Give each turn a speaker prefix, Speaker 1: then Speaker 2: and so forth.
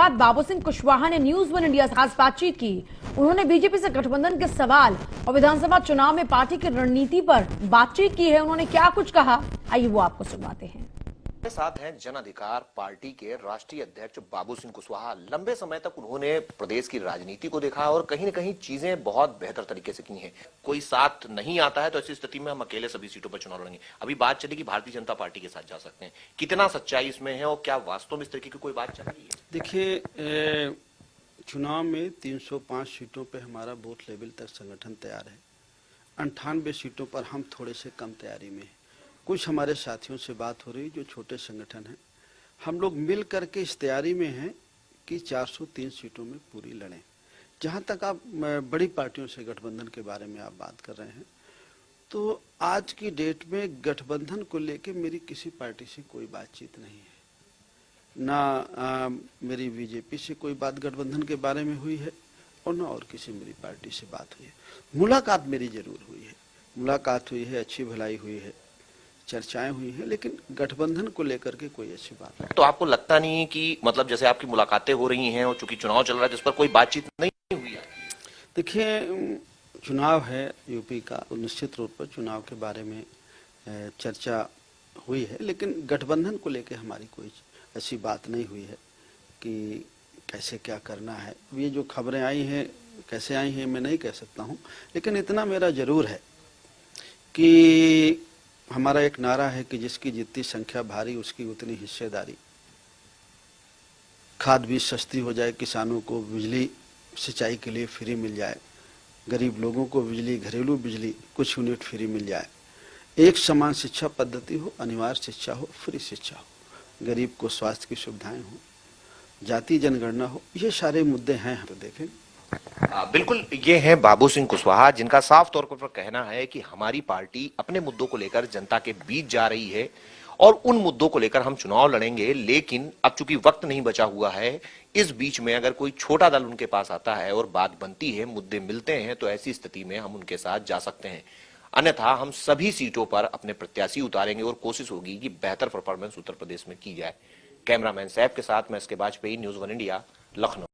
Speaker 1: बाद बाबू सिंह कुशवाहा ने news one India से खास बातचीत की। उन्होंने बीजेपी से गठबंधन के सवाल और विधानसभा चुनाव में पार्टी की रणनीति पर बातचीत की है। उन्होंने क्या कुछ कहा, आइए वो आपको सुनवाते हैं।
Speaker 2: के साथ हैं जन अधिकार पार्टी के राष्ट्रीय अध्यक्ष बाबू सिंह कुशवाहा। लंबे समय तक उन्होंने प्रदेश की राजनीति को देखा और कहीं न कहीं चीजें बहुत बेहतर तरीके से की हैं। कोई साथ नहीं आता है तो ऐसी स्थिति में हम अकेले सभी सीटों पर चुनाव लड़ेंगे। अभी बात चली कि भारतीय जनता पार्टी के साथ जा सकते हैं, कितना सच्चाई इसमें है और क्या वास्तव में इस तरीके की कोई बात चल रही है?
Speaker 3: देखिए, चुनाव में 305 सीटों पे हमारा बूथ लेवल तक संगठन तैयार है। 98 सीटों पर हम थोड़े से कम तैयारी में हैं। कुछ हमारे साथियों से बात हो रही जो छोटे संगठन हैं, हम लोग मिल करके इस तैयारी में हैं कि 403 सीटों में पूरी लड़ें। जहां तक आप बड़ी पार्टियों से गठबंधन के बारे में आप बात कर रहे हैं, तो आज की डेट में गठबंधन को लेके मेरी किसी पार्टी से कोई बातचीत नहीं है। ना मेरी बीजेपी से कोई बात गठबंधन के बारे में हुई है और ना और किसी मेरी पार्टी से बात हुई है। मुलाकात मेरी जरूर हुई है, मुलाकात हुई है, अच्छी भलाई हुई है, चर्चाएं हुई हैं, लेकिन गठबंधन को लेकर के कोई अच्छी बात नहीं।
Speaker 2: तो आपको लगता नहीं कि मतलब जैसे आपकी मुलाकातें हो रही हैं और चूंकि चुनाव चल रहा है जिस पर कोई बातचीत नहीं हुई है?
Speaker 3: देखिए, चुनाव है यूपी का, निश्चित रूप पर चुनाव के बारे में चर्चा हुई है, लेकिन गठबंधन को लेकर हमारी कोई ऐसी बात नहीं हुई है कि कैसे क्या करना है। ये जो खबरें आई हैं कैसे आई हैं मैं नहीं कह सकता हूँ, लेकिन इतना मेरा जरूर है कि हमारा एक नारा है कि जिसकी जितनी संख्या भारी उसकी उतनी हिस्सेदारी। खाद बीज सस्ती हो जाए, किसानों को बिजली सिंचाई के लिए फ्री मिल जाए, गरीब लोगों को बिजली, घरेलू बिजली कुछ यूनिट फ्री मिल जाए, एक समान शिक्षा पद्धति हो, अनिवार्य शिक्षा हो, फ्री शिक्षा हो, गरीब को स्वास्थ्य की सुविधाएं हो, जाति जनगणना हो, ये सारे मुद्दे हैं। तो देखें,
Speaker 2: बिल्कुल, ये हैं बाबू सिंह कुशवाहा, जिनका साफ तौर पर कहना है कि हमारी पार्टी अपने मुद्दों को लेकर जनता के बीच जा रही है और उन मुद्दों को लेकर हम चुनाव लड़ेंगे। लेकिन अब चूंकि वक्त नहीं बचा हुआ है, इस बीच में अगर कोई छोटा दल उनके पास आता है और बात बनती है, मुद्दे मिलते हैं, तो ऐसी स्थिति में हम उनके साथ जा सकते हैं। अन्यथा हम सभी सीटों पर अपने प्रत्याशी उतारेंगे और कोशिश होगी कि बेहतर परफॉर्मेंस उत्तर प्रदेश में की जाए। कैमरामैन सैफ के साथ मैं इसके Bajpai, news one India, Lucknow.